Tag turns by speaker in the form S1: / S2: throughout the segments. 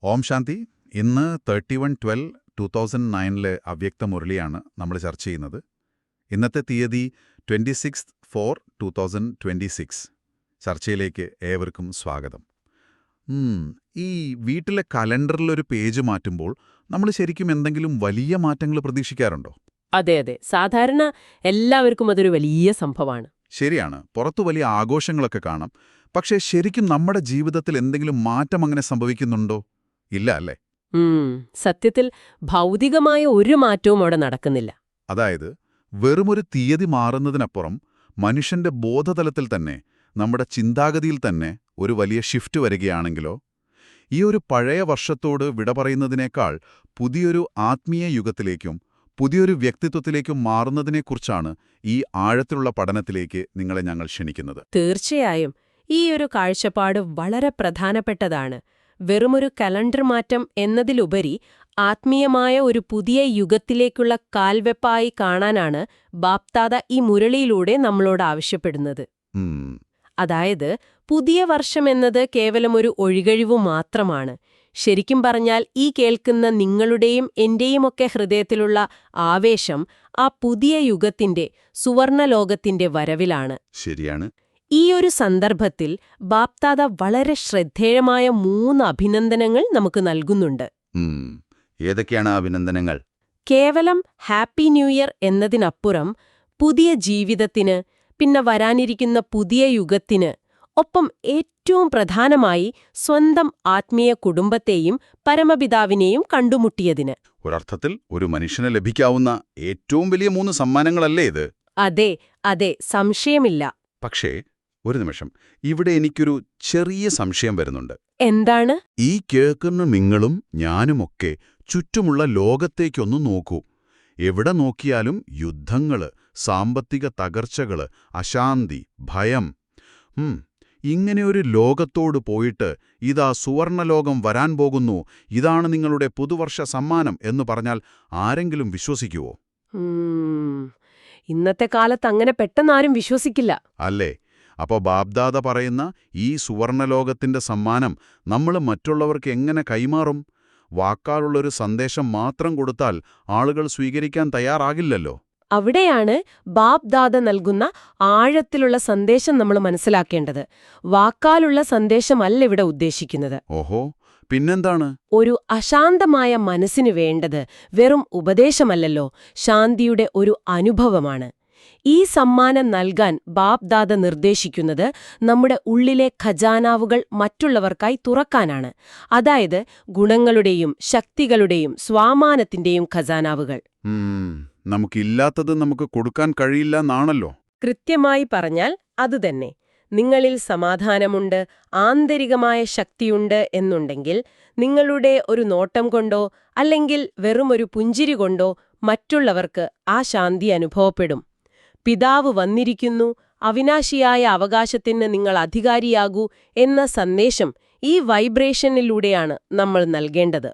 S1: ഓം ശാന്തി. ഇന്ന് 31/12/2009 അവ്യക്ത മുരളിയാണ് നമ്മൾ ചർച്ച ചെയ്യുന്നത്. ഇന്നത്തെ തീയതി 26/4/2026. ചർച്ചയിലേക്ക് ഏവർക്കും സ്വാഗതം. ഈ വീട്ടിലെ കലണ്ടറിലൊരു പേജ് മാറ്റുമ്പോൾ നമ്മൾ ശരിക്കും എന്തെങ്കിലും വലിയ മാറ്റങ്ങൾ പ്രതീക്ഷിക്കാറുണ്ടോ?
S2: അതെ. സാധാരണ എല്ലാവർക്കും അതൊരു വലിയ സംഭവമാണ്.
S1: ശരിയാണ്, പുറത്തു വലിയ ആഘോഷങ്ങളൊക്കെ കാണാം. പക്ഷേ ശരിക്കും നമ്മുടെ ജീവിതത്തിൽ എന്തെങ്കിലും മാറ്റം അങ്ങനെ സംഭവിക്കുന്നുണ്ടോ? ഇല്ല അല്ലേ?
S2: സത്യത്തിൽ ഭൗതികമായ ഒരു മാറ്റവും അവിടെ നടക്കുന്നില്ല.
S1: അതായത് വെറുമൊരു തീയതി മാറുന്നതിനപ്പുറം മനുഷ്യന്റെ ബോധതലത്തിൽ തന്നെ, നമ്മുടെ ചിന്താഗതിയിൽ തന്നെ ഒരു വലിയ ഷിഫ്റ്റ് വരികയാണെങ്കിലോ? ഈ ഒരു പഴയ വർഷത്തോട് വിട പറയുന്നതിനേക്കാൾ പുതിയൊരു ആത്മീയ യുഗത്തിലേക്കും പുതിയൊരു വ്യക്തിത്വത്തിലേക്കും മാറുന്നതിനെക്കുറിച്ചാണ് ഈ ആഴത്തിലുള്ള പഠനത്തിലേക്ക് നിങ്ങളെ ഞങ്ങൾ ക്ഷണിക്കുന്നത്.
S2: തീർച്ചയായും ഈ ഒരു കാഴ്ചപ്പാട് വളരെ പ്രധാനപ്പെട്ടതാണ്. വെറുമൊരു കലണ്ടർ മാറ്റം എന്നതിലുപരി ആത്മീയമായ ഒരു പുതിയ യുഗത്തിലേക്കുള്ള കാൽവെപ്പായി കാണാനാണ് ബാപ്താദ ഈ മുരളിയിലൂടെ നമ്മളോട് ആവശ്യപ്പെടുന്നത്. അതായത് പുതിയ വർഷമെന്നത് കേവലം ഒരു ഒഴികഴിവു മാത്രമാണ്. ശരിക്കും പറഞ്ഞാൽ ഈ കേൾക്കുന്ന നിങ്ങളുടെയും എന്റെയുമൊക്കെ ഹൃദയത്തിലുള്ള ആവേശം ആ പുതിയ യുഗത്തിന്റെ, സുവർണലോകത്തിന്റെ വരവിലാണ്.
S1: ശരിയാണ്.
S2: ഈ ഒരു സന്ദർഭത്തിൽ ബാപ്താദ വളരെ ശ്രദ്ധേയമായ 3 അഭിനന്ദനങ്ങൾ നമുക്ക് നൽകുന്നുണ്ട്.
S1: ഏതൊക്കെയാണ് അഭിനന്ദനങ്ങൾ?
S2: കേവലം ഹാപ്പി ന്യൂ ഇയർ എന്നതിനപ്പുറം പുതിയ ജീവിതത്തിന്, പിന്നെ വരാനിരിക്കുന്ന പുതിയ യുഗത്തിന്, ഒപ്പം ഏറ്റവും പ്രധാനമായി സ്വന്തം ആത്മീയ കുടുംബത്തെയും പരമപിതാവിനെയും കണ്ടുമുട്ടിയതിന്.
S1: ഒരർത്ഥത്തിൽ ഒരു മനുഷ്യന് ലഭിക്കാവുന്ന ഏറ്റവും വലിയ 3 സമ്മാനങ്ങളല്ലേ ഇത്?
S2: അതെ, സംശയമില്ല.
S1: പക്ഷേ ഒരു നിമിഷം, ഇവിടെ എനിക്കൊരു ചെറിയ സംശയം വരുന്നുണ്ട്.
S2: എന്താണ്?
S1: ഈ കേൾക്കുന്ന നിങ്ങളും ഞാനുമൊക്കെ ചുറ്റുമുള്ള ലോകത്തേക്കൊന്നു നോക്കൂ. എവിടെ നോക്കിയാലും യുദ്ധങ്ങള്, സാമ്പത്തിക തകർച്ചകള്, അശാന്തി, ഭയം. ഇങ്ങനെയൊരു ലോകത്തോട് പോയിട്ട് ഇതാ സുവർണലോകം വരാൻ പോകുന്നു, ഇതാണ് നിങ്ങളുടെ പുതുവർഷ സമ്മാനം എന്ന് പറഞ്ഞാൽ ആരെങ്കിലും വിശ്വസിക്കുവോ?
S2: ഇന്നത്തെ കാലത്ത് അങ്ങനെ പെട്ടെന്നാരും വിശ്വസിക്കില്ല
S1: അല്ലേ? അപ്പോൾ ബാപ്ദാദ പറയുന്ന ഈ സുവർണലോകത്തിന്റെ സമ്മാനം നമ്മൾ മറ്റുള്ളവർക്ക് എങ്ങനെ കൈമാറും? വാക്കാലുള്ളൊരു സന്ദേശം മാത്രം കൊടുത്താൽ ആളുകൾ സ്വീകരിക്കാൻ തയ്യാറാകില്ലല്ലോ.
S2: അവിടെയാണ് ബാപ്ദാദ നൽകുന്ന ആഴത്തിലുള്ള സന്ദേശം നമ്മൾ മനസ്സിലാക്കേണ്ടത്. വാക്കാലുള്ള സന്ദേശമല്ല ഇവിടെ ഉദ്ദേശിക്കുന്നത്.
S1: ഓഹോ, പിന്നെന്താണ്?
S2: ഒരു അശാന്തമായ മനസ്സിനു വേണ്ടത് വെറും ഉപദേശമല്ലല്ലോ, ശാന്തിയുടെ ഒരു അനുഭവമാണ്. ഈ സമ്മാനം നൽകാൻ ബാപ്ദാദ നിർദ്ദേശിക്കുന്നത് നമ്മുടെ ഉള്ളിലെ ഖജാനാവുകൾ മറ്റുള്ളവർക്കായി തുറക്കാനാണ്. അതായത് ഗുണങ്ങളുടെയും ശക്തികളുടെയും സ്വാമാനത്തിന്റെയും ഖജാനാവുകൾ.
S1: നമുക്കില്ലാത്തത് നമുക്ക് കൊടുക്കാൻ കഴിയില്ല എന്നാണല്ലോ.
S2: കൃത്യമായി പറഞ്ഞാൽ അതുതന്നെ. നിങ്ങളിൽ സമാധാനമുണ്ട്, ആന്തരികമായ ശക്തിയുണ്ട് എന്നുണ്ടെങ്കിൽ നിങ്ങളുടെ ഒരു നോട്ടം കൊണ്ടോ അല്ലെങ്കിൽ വെറുമൊരു പുഞ്ചിരി കൊണ്ടോ മറ്റുള്ളവർക്ക് ആ ശാന്തി അനുഭവപ്പെടും. പിതാവ് വന്നിരിക്കുന്നു, അവിനാശിയായ അവകാശത്തിന് നിങ്ങൾ അധികാരിയാകൂ എന്ന സന്ദേശം ഈ വൈബ്രേഷനിലൂടെയാണ് നമ്മൾ നൽകേണ്ടത്.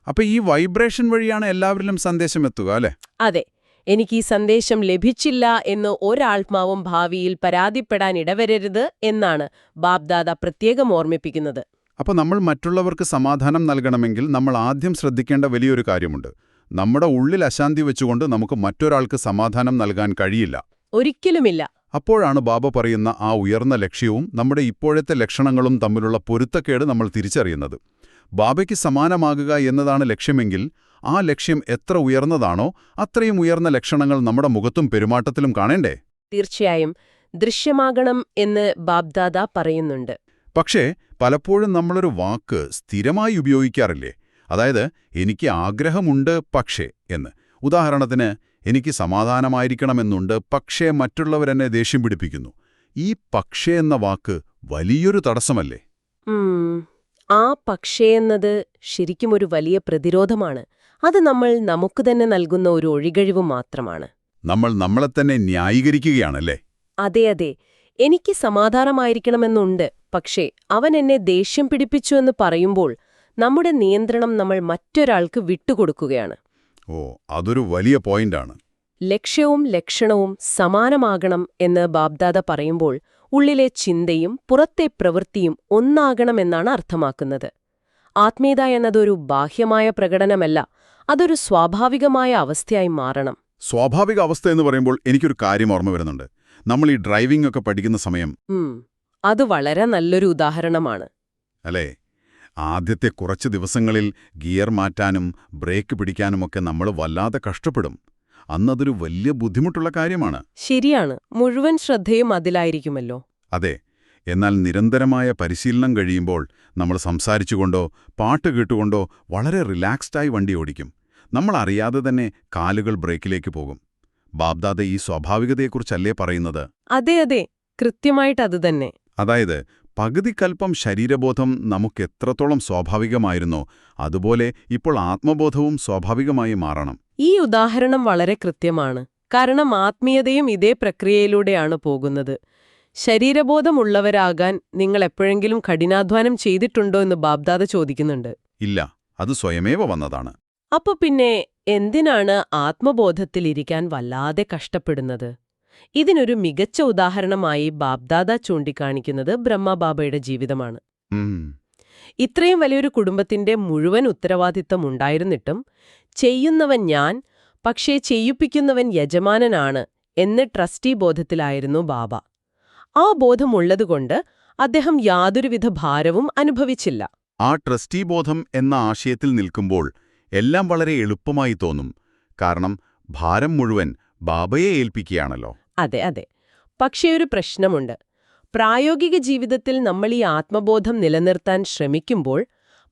S1: അപ്പൊ ഈ വൈബ്രേഷൻ വഴിയാണ് എല്ലാവരിലും സന്ദേശം എത്തുക അല്ലേ?
S2: അതെ. എനിക്ക് ഈ സന്ദേശം ലഭിച്ചില്ല എന്ന് ഒരാത്മാവും ഭാവിയിൽ പരാതിപ്പെടാൻ ഇടവരരുത് എന്നാണ് ബാപ്ദാദ പ്രത്യേകം ഓർമ്മിപ്പിക്കുന്നത്.
S1: അപ്പോൾ നമ്മൾ മറ്റുള്ളവർക്ക് സമാധാനം നൽകണമെങ്കിൽ നമ്മൾ ആദ്യം ശ്രദ്ധിക്കേണ്ട വലിയൊരു കാര്യമുണ്ട്. നമ്മുടെ ഉള്ളിൽ അശാന്തി വെച്ചുകൊണ്ട് നമുക്ക് മറ്റൊരാൾക്ക് സമാധാനം നൽകാൻ കഴിയില്ല.
S2: ഒരിക്കലുമില്ല.
S1: അപ്പോഴാണ് ബാബ പറയുന്ന ആ ഉയർന്ന ലക്ഷ്യവും നമ്മുടെ ഇപ്പോഴത്തെ ലക്ഷണങ്ങളും തമ്മിലുള്ള പൊരുത്തക്കേട് നമ്മൾ തിരിച്ചറിയുന്നത്. ബാബയ്ക്ക് സമാനമാകുക എന്നതാണ് ലക്ഷ്യമെങ്കിൽ ആ ലക്ഷ്യം എത്ര ഉയർന്നതാണോ അത്രയും ഉയർന്ന ലക്ഷണങ്ങൾ നമ്മുടെ മുഖത്തും പെരുമാറ്റത്തിലും കാണേണ്ടേ?
S2: തീർച്ചയായും ദൃശ്യമാകണം എന്ന് ബാപ്ദാദ പറയുന്നുണ്ട്.
S1: പക്ഷേ പലപ്പോഴും നമ്മളൊരു വാക്ക് സ്ഥിരമായി ഉപയോഗിക്കാറില്ലേ? അതായത് എനിക്ക് ആഗ്രഹമുണ്ട് പക്ഷേ എന്ന്. ഉദാഹരണത്തിന്, എനിക്ക് സമാധാനമായിരിക്കണമെന്നുണ്ട്, പക്ഷേ മറ്റുള്ളവരെന്നെ ദേഷ്യം പിടിപ്പിക്കുന്നു. ഈ പക്ഷേ എന്ന വാക്ക് വലിയൊരു തടസ്സമല്ലേ?
S2: ആ പക്ഷേ എന്നത് ശരിക്കും ഒരു വലിയ പ്രതിരോധമാണ്. അത് നമ്മൾ നമുക്ക് തന്നെ നൽകുന്ന ഒരു ഒഴികഴിവ് മാത്രമാണ്.
S1: നമ്മൾ നമ്മളെത്തന്നെ ന്യായീകരിക്കുകയാണല്ലേ?
S2: അതെ. എനിക്ക് സമാധാനമായിരിക്കണമെന്നുണ്ട്, പക്ഷേ അവൻ എന്നെ ദേഷ്യം പിടിപ്പിച്ചു എന്ന് പറയുമ്പോൾ നമ്മുടെ നിയന്ത്രണം നമ്മൾ മറ്റൊരാൾക്ക് വിട്ടുകൊടുക്കുകയാണ്.
S1: അതൊരു വലിയ പോയിന്റാണ്.
S2: ലക്ഷ്യവും ലക്ഷണവും സമാനമാകണം എന്ന് ബാപ്ദാദ പറയുമ്പോൾ ഉള്ളിലെ ചിന്തയും പുറത്തെ പ്രവൃത്തിയും ഒന്നാകണമെന്നാണ് അർത്ഥമാക്കുന്നത്. ആത്മീയത എന്നതൊരു ബാഹ്യമായ പ്രകടനമല്ല, അതൊരു സ്വാഭാവികമായ അവസ്ഥയായി മാറണം.
S1: സ്വാഭാവിക അവസ്ഥ എന്ന് പറയുമ്പോൾ എനിക്കൊരു കാര്യം ഓർമ്മ വരുന്നുണ്ട്. നമ്മൾ ഈ ഡ്രൈവിംഗ് ഒക്കെ പഠിക്കുന്ന സമയം
S2: അത് വളരെ നല്ലൊരു ഉദാഹരണമാണ്.
S1: അല്ലേ? ആദ്യത്തെ കുറച്ച് ദിവസങ്ങളിൽ ഗിയർ മാറ്റാനും ബ്രേക്ക് പിടിക്കാനുമൊക്കെ നമ്മൾ വല്ലാതെ കഷ്ടപ്പെടും. അന്നതൊരു വലിയ ബുദ്ധിമുട്ടുള്ള കാര്യമാണ്.
S2: ശരിയാണ്, മുഴുവൻ ശ്രദ്ധയും അതിലായിരിക്കുമല്ലോ.
S1: അതെ. എന്നാൽ നിരന്തരമായ പരിശീലനം കഴിയുമ്പോൾ നമ്മൾ സംസാരിച്ചുകൊണ്ടോ പാട്ട് കേട്ടുകൊണ്ടോ വളരെ റിലാക്സ്ഡായി വണ്ടി ഓടിക്കും. നമ്മൾ അറിയാതെ തന്നെ കാലുകൾ ബ്രേക്കിലേക്ക് പോകും. ബാബ്ദാദ ഈ സ്വാഭാവികതയെക്കുറിച്ചല്ലേ പറയുന്നത്?
S2: അതെ അതെ, കൃത്യമായിട്ട് അത് തന്നെ.
S1: അതായത് പകുതിക്കൽപ്പം ശരീരബോധം നമുക്കെത്രത്തോളം സ്വാഭാവികമായിരുന്നോ അതുപോലെ ഇപ്പോൾ ആത്മബോധവും സ്വാഭാവികമായി മാറണം.
S2: ഈ ഉദാഹരണം വളരെ കൃത്യമാണ്. കാരണം ആത്മീയതയും ഇതേ പ്രക്രിയയിലൂടെയാണ് പോകുന്നത്. ശരീരബോധമുള്ളവരാകാൻ നിങ്ങൾ എപ്പോഴെങ്കിലും കഠിനാധ്വാനം ചെയ്തിട്ടുണ്ടോ എന്ന് ബാബ്ദാദ ചോദിക്കുന്നുണ്ട്.
S1: ഇല്ല, അത് സ്വയമേവ വന്നതാണ്.
S2: അപ്പൊ പിന്നെ എന്തിനാണ് ആത്മബോധത്തിലിരിക്കാൻ വല്ലാതെ കഷ്ടപ്പെടുന്നത്? ഇതിനൊരു മികച്ച ഉദാഹരണമായി ബാബ്ദാദ ചൂണ്ടിക്കാണിക്കുന്നത് ബ്രഹ്മബാബയുടെ ജീവിതമാണ്. ഇത്രയും വലിയൊരു കുടുംബത്തിന്റെ മുഴുവൻ ഉത്തരവാദിത്തം ഉണ്ടായിരുന്നിട്ടും ചെയ്യുന്നവൻ ഞാൻ, പക്ഷേ ചെയ്യിപ്പിക്കുന്നവൻ യജമാനനാണ് എന്ന് ട്രസ്റ്റി ബോധത്തിലായിരുന്നു ബാബ. ആ ബോധമുള്ളതുകൊണ്ട് അദ്ദേഹം യാതൊരുവിധ ഭാരവും അനുഭവിച്ചില്ല.
S1: ആ ട്രസ്റ്റി ബോധം എന്ന ആശയത്തിൽ നിൽക്കുമ്പോൾ എല്ലാം വളരെ എളുപ്പമായി തോന്നും. കാരണം ഭാരം മുഴുവൻ ബാബയെ ഏൽപ്പിക്കുകയാണല്ലോ.
S2: അതെ അതെ. പക്ഷേ ഒരു പ്രശ്നമുണ്ട്. പ്രായോഗിക ജീവിതത്തിൽ നമ്മൾ ഈ ആത്മബോധം നിലനിർത്താൻ ശ്രമിക്കുമ്പോൾ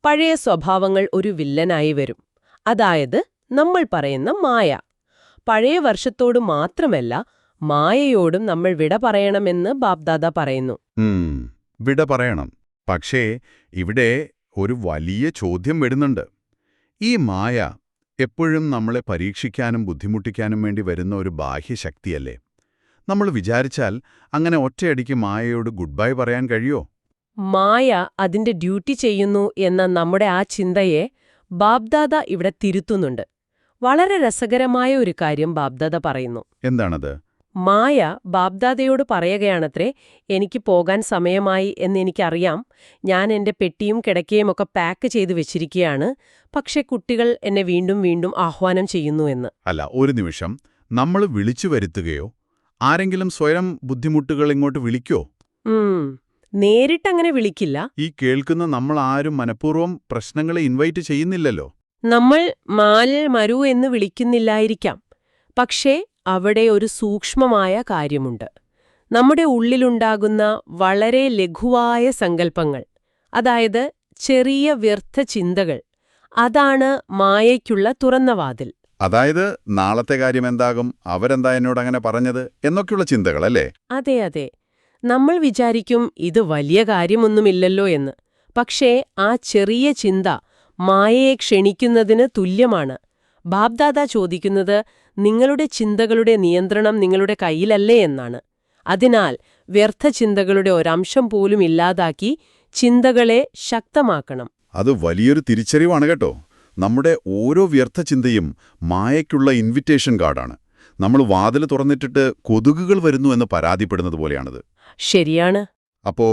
S2: പഴയ സ്വഭാവങ്ങൾ ഒരു വില്ലനായി വരും. അതായത് നമ്മൾ പറയുന്ന മായ. പഴയ വർഷത്തോട് മാത്രമല്ല, മായയോടും നമ്മൾ വിട പറയണമെന്ന് ബാബ്ദാദ പറയുന്നു.
S1: വിട പറയണം. പക്ഷേ ഇവിടെ ഒരു വലിയ ചോദ്യം വരുന്നുണ്ട്. ഈ മായ എപ്പോഴും നമ്മളെ പരീക്ഷിക്കാനും ബുദ്ധിമുട്ടിക്കാനും വേണ്ടി വരുന്ന ഒരു ബാഹ്യശക്തിയല്ലേ? നമ്മൾ വിചാരിച്ചാൽ അങ്ങനെ ഒറ്റയടിക്ക് മായയോട് ഗുഡ് ബൈ പറയാൻ കഴിയോ?
S2: മായ അതിന്റെ ഡ്യൂട്ടി ചെയ്യുന്നു എന്ന നമ്മുടെ ആ ചിന്തയെ ബാബ്ദാദ ഇവിടെ തിരുത്തുന്നുണ്ട്. വളരെ രസകരമായ ഒരു കാര്യം ബാബ്ദാദ പറയുന്നു.
S1: എന്താണത്?
S2: മായ ബാബ്ദാദയോട് പറയുകയാണത്രേ, എനിക്ക് പോകാൻ സമയമായി എന്നെനിക്കറിയാം, ഞാൻ എന്റെ പെട്ടിയും കിടക്കയും ഒക്കെ പാക്ക് ചെയ്തു വെച്ചിരിക്കുകയാണ്, പക്ഷെ കുട്ടികൾ എന്നെ വീണ്ടും വീണ്ടും ആഹ്വാനം ചെയ്യുന്നു എന്ന്.
S1: അല്ല, ഒരു നിമിഷം. നമ്മൾ വിളിച്ചു വരുത്തുകയോ ആരെങ്കിലും സ്വയം ബുദ്ധിമുട്ടുകൾ ഇങ്ങോട്ട് വിളിക്കോ?
S2: നേരിട്ടങ്ങനെ വിളിക്കില്ല.
S1: ഈ കേൾക്കുന്ന നമ്മൾ ആരും മനഃപൂർവ്വം പ്രശ്നങ്ങളെ ഇൻവൈറ്റ് ചെയ്യുന്നില്ലല്ലോ.
S2: നമ്മൾ മാൽ മരു എന്ന് വിളിക്കുന്നില്ലായിരിക്കാം. പക്ഷേ അവിടെ ഒരു സൂക്ഷ്മമായ കാര്യമുണ്ട്. നമ്മുടെ ഉള്ളിലുണ്ടാകുന്ന വളരെ ലഘുവായ സങ്കല്പങ്ങൾ, അതായത് ചെറിയ വ്യർത്ഥ ചിന്തകൾ, അതാണ് മായയ്ക്കുള്ള തുറന്ന വാതിൽ.
S1: അതായത് നാളത്തെ കാര്യം എന്താകും, അവരെന്താ എന്നോട് അങ്ങനെ പറഞ്ഞത് എന്നൊക്കെയുള്ള ചിന്തകളല്ലേ?
S2: അതെ അതെ. നമ്മൾ വിചാരിക്കും ഇത് വലിയ കാര്യമൊന്നുമില്ലല്ലോ എന്ന്. പക്ഷേ ആ ചെറിയ ചിന്ത മായയെ ക്ഷണിക്കുന്നതിന് തുല്യമാണ്. ബാബ്ദാദ ചോദിക്കുന്നത് നിങ്ങളുടെ ചിന്തകളുടെ നിയന്ത്രണം നിങ്ങളുടെ കയ്യിലല്ലേ എന്നാണ്. അതിനാൽ വ്യർത്ഥ ചിന്തകളുടെ ഒരംശം പോലും ഇല്ലാതാക്കി ചിന്തകളെ ശക്തമാക്കണം.
S1: അത് വലിയൊരു തിരിച്ചറിവാണ് കേട്ടോ. നമ്മുടെ ഓരോ വ്യർത്ഥ ചിന്തയും മായയ്ക്കുള്ള ഇൻവിറ്റേഷൻ കാർഡാണ്. നമ്മൾ വാതിൽ തുറന്നിട്ടിട്ട് കൊതുകുകൾ വരുന്നു എന്ന് പരാതിപ്പെടുന്നത് പോലെയാണത്.
S2: ശരിയാണ്.
S1: അപ്പോ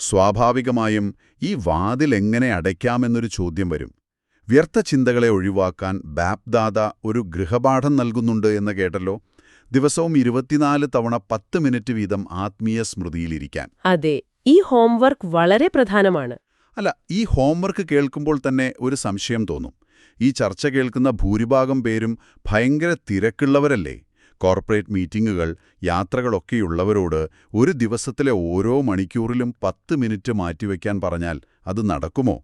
S1: സ്വാഭാവികമായും ഈ വാതിൽ എങ്ങനെ അടയ്ക്കാമെന്നൊരു ചോദ്യം വരും. വ്യർത്ഥ ചിന്തകളെ ഒഴിവാക്കാൻ ബാബ്ദാദ ഒരു ഗൃഹപാഠം നൽകുന്നുണ്ട് എന്ന് കേട്ടല്ലോ. ദിവസവും 24 തവണ 10 മിനിറ്റ് വീതം ആത്മീയ സ്മൃതിയിലിരിക്കാൻ.
S2: അതെ, ഈ ഹോംവർക്ക് വളരെ പ്രധാനമാണ്.
S1: അല്ല, ഈ ഹോംവർക്ക് കേൾക്കുമ്പോൾ തന്നെ ഒരു സംശയം തോന്നും. ഈ ചർച്ച കേൾക്കുന്ന ഭൂരിഭാഗം പേരും ഭയങ്കര തിരക്കുള്ളവരല്ലേ? കോർപ്പറേറ്റ് മീറ്റിംഗുകൾ, യാത്രകളൊക്കെയുള്ളവരോട് ഒരു ദിവസത്തിലെ ഓരോ മണിക്കൂറിലും 10 മിനിറ്റ് മാറ്റിവെക്കാൻ പറഞ്ഞാൽ അത് നടക്കുമോ?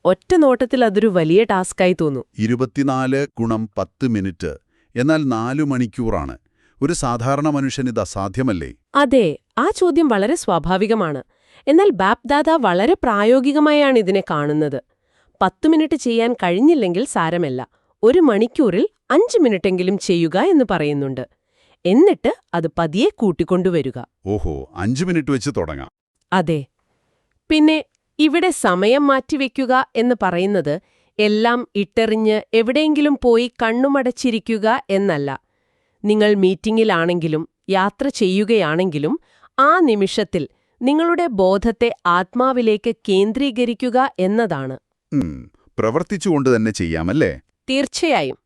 S2: ഒറ്റ നോട്ടത്തിൽ അതൊരു വലിയ ടാസ്കായി തോന്നും.
S1: 24 ഗുണം 10 മിനിറ്റ് എന്നാൽ 4 മണിക്കൂറാണ്. ഒരു സാധാരണ മനുഷ്യന് ഇത് അസാധ്യമല്ലേ?
S2: അതെ, ആ ചോദ്യം വളരെ സ്വാഭാവികമാണ്. എന്നാൽ ബാബ്ദാദ വളരെ പ്രായോഗികമായാണ് ഇതിനെ കാണുന്നത്. 10 മിനിറ്റ് ചെയ്യാൻ കഴിഞ്ഞില്ലെങ്കിൽ സാരമല്ല, 1 മണിക്കൂറിൽ 5 മിനിറ്റെങ്കിലും ചെയ്യുക എന്ന് പറയുന്നുണ്ട്. എന്നിട്ട് അത് പതിയെ കൂട്ടിക്കൊണ്ടുവരിക.
S1: ഓഹോ, 5 മിനിറ്റ് വെച്ച് തുടങ്ങാം.
S2: അതെ. പിന്നെ ഇവിടെ സമയം മാറ്റിവെക്കുക എന്ന് പറയുന്നത് എല്ലാം ഇട്ടെറിഞ്ഞ് എവിടെയെങ്കിലും പോയി കണ്ണുമടച്ചിരിക്കുക എന്നല്ല. നിങ്ങൾ മീറ്റിംഗിലാണെങ്കിലും യാത്ര ചെയ്യുകയാണെങ്കിലും ആ നിമിഷത്തിൽ നിങ്ങളുടെ ബോധത്തെ ആത്മാവിലേക്ക് കേന്ദ്രീകരിക്കുക എന്നതാണ്.
S1: പ്രവർത്തിച്ചുകൊണ്ട് തന്നെ ചെയ്യാമല്ലേ?
S2: തീർച്ചയായും.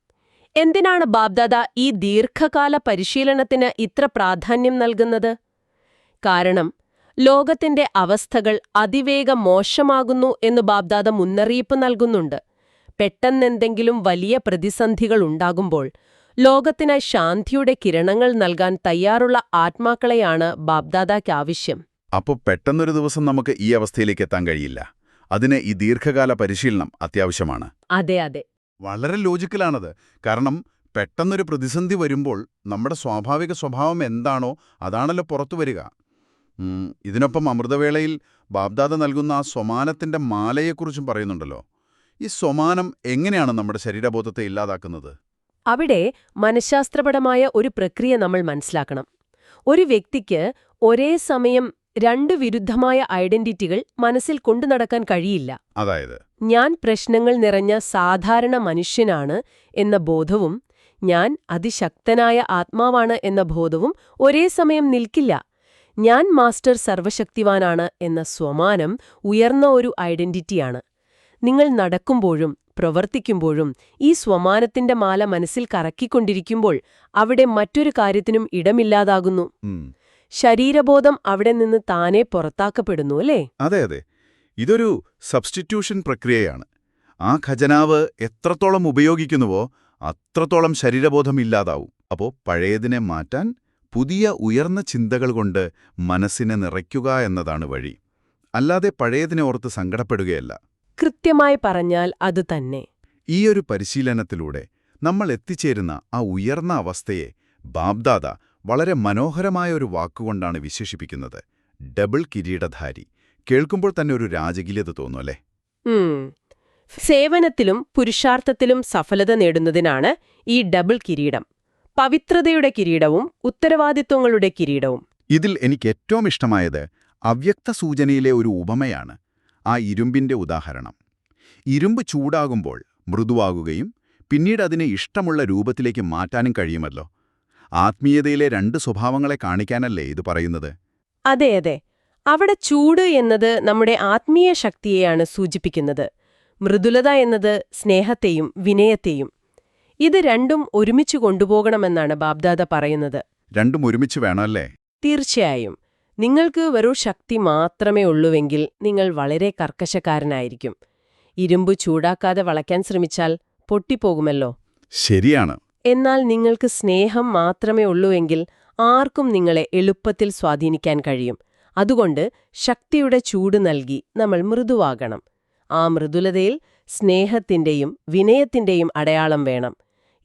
S2: എന്തിനാണ് ബാബ്ദാദ ഈ ദീർഘകാല പരിശീലനത്തിന് ഇത്ര പ്രാധാന്യം നൽകുന്നത്? കാരണം ലോകത്തിന്റെ അവസ്ഥകൾ അതിവേഗം മോശമാകുന്നു എന്ന് ബാബ്ദാദ മുന്നറിയിപ്പ് നൽകുന്നുണ്ട്. പെട്ടെന്നെന്തെങ്കിലും വലിയ പ്രതിസന്ധികൾ ഉണ്ടാകുമ്പോൾ ലോകത്തിന് ശാന്തിയുടെ കിരണങ്ങൾ നൽകാൻ തയ്യാറുള്ള ആത്മാക്കളെയാണ് ബാബ്ദാദയ്ക്കാവശ്യം.
S1: അപ്പോൾ പെട്ടെന്നൊരു ദിവസം നമുക്ക് ഈ അവസ്ഥയിലേക്ക് എത്താൻ കഴിയില്ല. അതിന് ഈ ദീർഘകാല പരിശീലനം അത്യാവശ്യമാണ്.
S2: അതെ അതെ,
S1: വളരെ ലോജിക്കലാണത്. കാരണം പെട്ടെന്നൊരു പ്രതിസന്ധി വരുമ്പോൾ നമ്മുടെ സ്വാഭാവിക സ്വഭാവം എന്താണോ അതാണല്ലോ പുറത്തു വരിക. ഇതിനൊപ്പം അമൃതവേളയിൽ ബാബ്ദാദ നൽകുന്ന ആ സ്വമാനത്തിന്റെ മാലയെക്കുറിച്ചും പറയുന്നുണ്ടല്ലോ. ഈ സ്വമാനം എങ്ങനെയാണ് നമ്മുടെ ശരീരബോധത്തെ ഇല്ലാതാക്കുന്നത്?
S2: അവിടെ മനഃശാസ്ത്രപരമായ ഒരു പ്രക്രിയ നമ്മൾ മനസ്സിലാക്കണം. ഒരു വ്യക്തിക്ക് ഒരേ സമയം രണ്ട് വിരുദ്ധമായ ഐഡന്റിറ്റികൾ മനസ്സിൽ കൊണ്ടുനടക്കാൻ കഴിയില്ല.
S1: അതായത്
S2: ഞാൻ പ്രശ്നങ്ങൾ നിറഞ്ഞ സാധാരണ മനുഷ്യനാണ് എന്ന ബോധവും ഞാൻ അതിശക്തനായ ആത്മാവാണ് എന്ന ബോധവും ഒരേ സമയം നിൽക്കില്ല. ഞാൻ മാസ്റ്റർ സർവശക്തിവാനാണ് എന്ന സ്വമാനം ഉയർന്ന ഒരു ഐഡന്റിറ്റിയാണ്. നിങ്ങൾ നടക്കുമ്പോഴും പ്രവർത്തിക്കുമ്പോഴും ഈ സ്വമാനത്തിന്റെ മാല മനസ്സിൽ കറക്കിക്കൊണ്ടിരിക്കുമ്പോൾ അവിടെ മറ്റൊരു കാര്യത്തിനും ഇടമില്ലാതാകുന്നു. ശരീരബോധം അവിടെ നിന്ന് താനെ പുറത്താക്കപ്പെടുന്നു, അല്ലേ?
S1: അതെ അതെ, ഇതൊരു സബ്സ്റ്റിറ്റ്യൂഷൻ പ്രക്രിയയാണ്. ആ ഖജനാവ് എത്രത്തോളം ഉപയോഗിക്കുന്നുവോ അത്രത്തോളം ശരീരബോധം ഇല്ലാതാവും. അപ്പോൾ പഴയതിനെ മാറ്റാൻ പുതിയ ഉയർന്ന ചിന്തകൾ കൊണ്ട് മനസ്സിനെ നിറയ്ക്കുക എന്നതാണ് വഴി. അല്ലാതെ പഴയതിനെ ഓർത്ത് സങ്കടപ്പെടുകയല്ല.
S2: കൃത്യമായി പറഞ്ഞാൽ അതുതന്നെ.
S1: ഈയൊരു പരിശീലനത്തിലൂടെ നമ്മൾ എത്തിച്ചേരുന്ന ആ ഉയർന്ന അവസ്ഥയെ ബാബ്ദാദ വളരെ മനോഹരമായ ഒരു വാക്കുകൊണ്ടാണ് വിശേഷിപ്പിക്കുന്നത്: ഡബിൾ കിരീടധാരി. കേൾക്കുമ്പോൾ തന്നെ ഒരു രാജകീയത തോന്നുമല്ലേ?
S2: സേവനത്തിലും പുരുഷാർത്ഥത്തിലും സഫലത നേടുന്നതിനാണ് ഈ ഡബിൾ കിരീടം. പവിത്രതയുടെ കിരീടവും ഉത്തരവാദിത്വങ്ങളുടെ കിരീടവും.
S1: ഇതിൽ എനിക്ക് ഏറ്റവും ഇഷ്ടമായത് അവ്യക്ത സൂചനയിലെ ഒരു ഉപമയാണ്. ആ ഇരുമ്പിന്റെ ഉദാഹരണം. ഇരുമ്പ് ചൂടാകുമ്പോൾ മൃദുവാകുകയും പിന്നീട് അതിനെ ഇഷ്ടമുള്ള രൂപത്തിലേക്ക് മാറ്റാനും കഴിയുമല്ലോ. ആത്മീയതയിലെ രണ്ട് സ്വഭാവങ്ങളെ കാണിക്കാനല്ലേ ഇത് പറയുന്നത്?
S2: അതെ അതെ, അവിടെ ചൂട് എന്നത് നമ്മുടെ ആത്മീയ ശക്തിയെയാണ് സൂചിപ്പിക്കുന്നത്. മൃദുലത എന്നത് സ്നേഹത്തെയും വിനയത്തെയും. ഇത് രണ്ടും ഒരുമിച്ച് കൊണ്ടുപോകണമെന്നാണ് ബാബ്ദാദ പറയുന്നത്.
S1: രണ്ടും ഒരുമിച്ച് വേണമല്ലേ?
S2: തീർച്ചയായും. നിങ്ങൾക്ക് വെറും ശക്തി മാത്രമേ ഉള്ളൂവെങ്കിൽ നിങ്ങൾ വളരെ കർക്കശക്കാരനായിരിക്കും. ഇരുമ്പ് ചൂടാക്കാതെ വളയ്ക്കാൻ ശ്രമിച്ചാൽ പൊട്ടിപ്പോകുമല്ലോ.
S1: ശരിയാണ്.
S2: എന്നാൽ നിങ്ങൾക്ക് സ്നേഹം മാത്രമേ ഉള്ളൂവെങ്കിൽ ആർക്കും നിങ്ങളെ എളുപ്പത്തിൽ സ്വാധീനിക്കാൻ കഴിയും. അതുകൊണ്ട് ശക്തിയുടെ ചൂട് നൽകി നമ്മൾ മൃദുവാകണം. ആ മൃദുലതയിൽ സ്നേഹത്തിന്റെയും വിനയത്തിന്റെയും അടയാളം വേണം.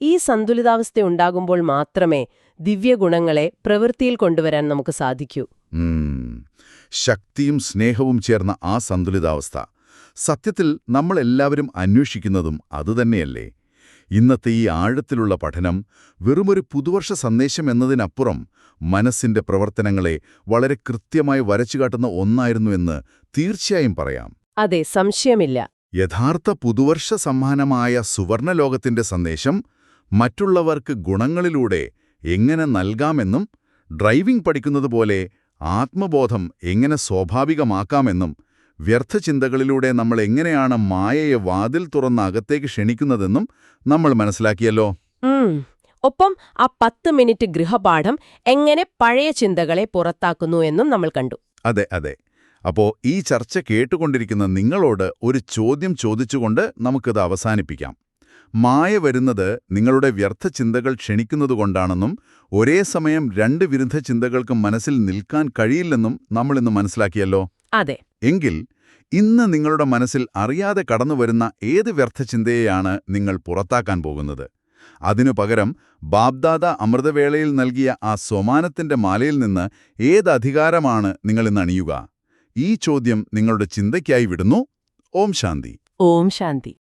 S2: ഈ സന്തുലിതാവസ്ഥയുണ്ടാകുമ്പോൾ മാത്രമേ ദിവ്യഗുണങ്ങളെ പ്രവൃത്തിയിൽ കൊണ്ടുവരാൻ നമുക്ക് സാധിക്കൂ.
S1: ശക്തിയും സ്നേഹവും ചേർന്ന ആ സന്തുലിതാവസ്ഥ സത്യത്തിൽ നമ്മളെല്ലാവരും അന്വേഷിക്കുന്നതും അതുതന്നെയല്ലേ? ഇന്നത്തെ ഈ ആഴത്തിലുള്ള പഠനം വെറുമൊരു പുതുവർഷ സന്ദേശം എന്നതിനപ്പുറം മനസ്സിന്റെ പ്രവർത്തനങ്ങളെ വളരെ കൃത്യമായി വരച്ചുകാട്ടുന്ന ഒന്നായിരുന്നുവെന്ന് തീർച്ചയായും പറയാം.
S2: അതെ, സംശയമില്ല.
S1: യഥാർത്ഥ പുതുവർഷ സമ്മാനമായ സുവർണലോകത്തിന്റെ സന്ദേശം മറ്റുള്ളവർക്ക് ഗുണങ്ങളിലൂടെ എങ്ങനെ നൽകാമെന്നും ഡ്രൈവിംഗ് പഠിക്കുന്നതുപോലെ ആത്മബോധം എങ്ങനെ സ്വാഭാവികമാക്കാമെന്നും വ്യർത്ഥചിന്തകളിലൂടെ നമ്മൾ എങ്ങനെയാണ് മായയെ വാതിൽ തുറന്ന് അകത്തേക്ക് ക്ഷണിക്കുന്നതെന്നും നമ്മൾ മനസ്സിലാക്കിയല്ലോ.
S2: ഒപ്പം ആ 10 മിനിറ്റ് ഗൃഹപാഠം എങ്ങനെ പഴയ ചിന്തകളെ പുറത്താക്കുന്നു എന്നും നമ്മൾ കണ്ടു.
S1: അതെ അതെ. അപ്പോൾ ഈ ചർച്ച കേട്ടുകൊണ്ടിരിക്കുന്ന നിങ്ങളോട് ഒരു ചോദ്യം ചോദിച്ചുകൊണ്ട് നമുക്കിത് അവസാനിപ്പിക്കാം. മായ വരുന്നത് നിങ്ങളുടെ വ്യർത്ഥചിന്തകൾ ക്ഷണിക്കുന്നതുകൊണ്ടാണെന്നും ഒരേ സമയം രണ്ട് വിരുദ്ധ ചിന്തകൾക്കും മനസ്സിൽ നിൽക്കാൻ കഴിയില്ലെന്നും നമ്മളിന്ന് മനസ്സിലാക്കിയല്ലോ.
S2: അതെ.
S1: എങ്കിൽ ഇന്ന് നിങ്ങളുടെ മനസ്സിൽ അറിയാതെ കടന്നുവരുന്ന ഏത് വ്യർത്ഥചിന്തയെയാണ് നിങ്ങൾ പുറത്താക്കാൻ പോകുന്നത്? അതിനു പകരം ബാബ്ദാദ അമൃതവേളയിൽ നൽകിയ ആ സ്വമാനത്തിന്റെ മാലയിൽ നിന്ന് ഏത് അധികാരമാണ് നിങ്ങളിന്ന് അണിയുക? ഈ ചോദ്യം നിങ്ങളുടെ ചിന്തയ്ക്കായി വിടുന്നു. ഓം ശാന്തി.
S2: ഓം ശാന്തി.